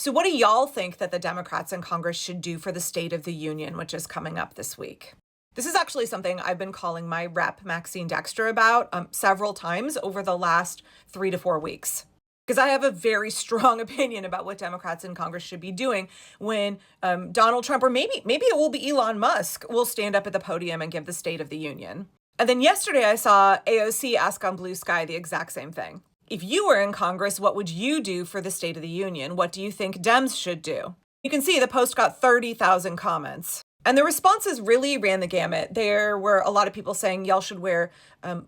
So what do y'all think that the Democrats in Congress should do for the State of the Union, which is coming up this week? This is actually something I've been calling my rep, Maxine Dexter, about several times over the last 3 to 4 weeks. Because I have a very strong opinion about what Democrats in Congress should be doing when Donald Trump, or maybe it will be Elon Musk, will stand up at the podium and give the State of the Union. And then yesterday I saw AOC ask on Blue Sky the exact same thing. If you were in Congress, what would you do for the State of the Union? What do you think Dems should do? You can see the post got 30,000 comments. And the responses really ran the gamut. There were a lot of people saying y'all should wear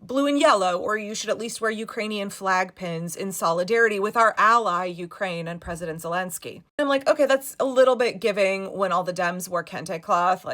blue and yellow, or you should at least wear Ukrainian flag pins in solidarity with our ally, Ukraine, and President Zelensky. I'm like, okay, that's a little bit giving when all the Dems wore kente cloth.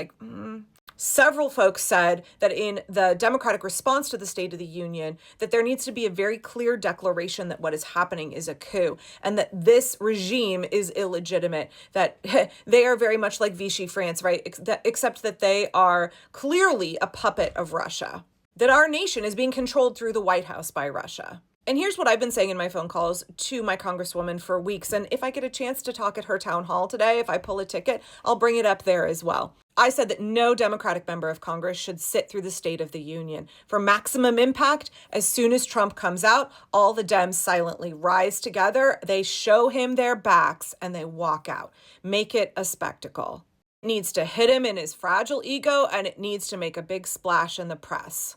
Several folks said that in the Democratic response to the State of the Union, that there needs to be a very clear declaration that what is happening is a coup and that this regime is illegitimate, that they are very much like Vichy France, right? Except that they are clearly a puppet of Russia, that our nation is being controlled through the White House by Russia. And here's what I've been saying in my phone calls to my congresswoman for weeks. And if I get a chance to talk at her town hall today, if I pull a ticket, I'll bring it up there as well. I said that no Democratic member of Congress should sit through the State of the Union. For maximum impact, as soon as Trump comes out, all the Dems silently rise together, they show him their backs, and they walk out. Make it a spectacle. It needs to hit him in his fragile ego, and it needs to make a big splash in the press.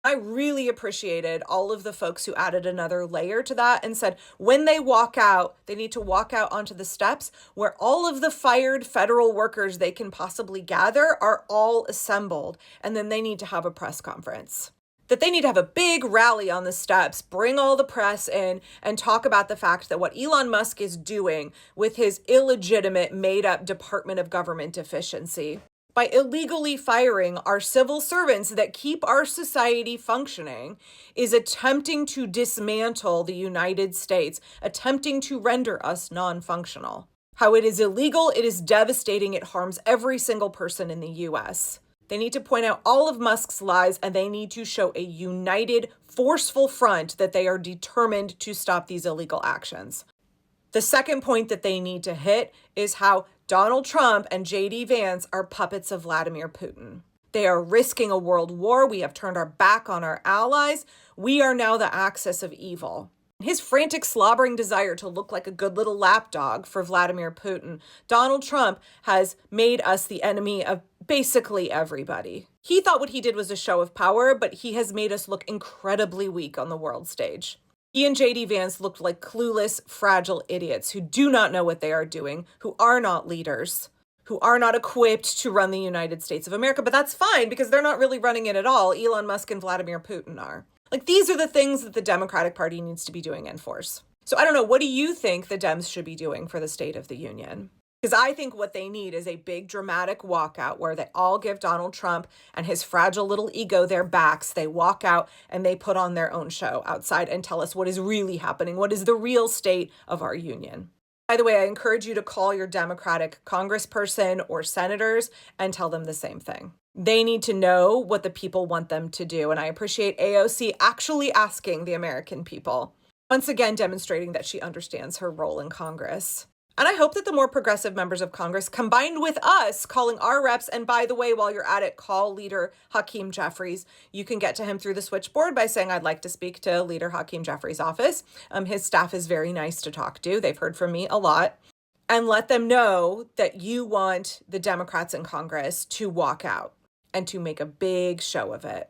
I really appreciated all of the folks who added another layer to that and said when they walk out, they need to walk out onto the steps where all of the fired federal workers they can possibly gather are all assembled, and then they need to have a press conference. That they need to have a big rally on the steps, bring all the press in, and talk about the fact that what Elon Musk is doing with his illegitimate, made-up Department of Government efficiency, by illegally firing our civil servants that keep our society functioning, is attempting to dismantle the United States, attempting to render us non-functional. How it is illegal, it is devastating, it harms every single person in the US. They need to point out all of Musk's lies, and they need to show a united, forceful front that they are determined to stop these illegal actions. The second point that they need to hit is how Donald Trump and J.D. Vance are puppets of Vladimir Putin. They are risking a world war. We have turned our back on our allies. We are now the axis of evil. His frantic, slobbering desire to look like a good little lapdog for Vladimir Putin, Donald Trump has made us the enemy of basically everybody. He thought what he did was a show of power, but he has made us look incredibly weak on the world stage. He and J.D. Vance looked like clueless, fragile idiots who do not know what they are doing, who are not leaders, who are not equipped to run the United States of America. But that's fine because they're not really running it at all. Elon Musk and Vladimir Putin are. These are the things that the Democratic Party needs to be doing in force. So I don't know, what do you think the Dems should be doing for the State of the Union? Because I think what they need is a big dramatic walkout where they all give Donald Trump and his fragile little ego their backs. They walk out and they put on their own show outside and tell us what is really happening, what is the real state of our union. By the way, I encourage you to call your Democratic congressperson or senators and tell them the same thing. They need to know what the people want them to do. And I appreciate AOC actually asking the American people, once again demonstrating that she understands her role in Congress. And I hope that the more progressive members of Congress, combined with us calling our reps, and by the way, while you're at it, call Leader Hakeem Jeffries. You can get to him through the switchboard by saying, I'd like to speak to Leader Hakeem Jeffries' office. His staff is very nice to talk to. They've heard from me a lot. And let them know that you want the Democrats in Congress to walk out and to make a big show of it.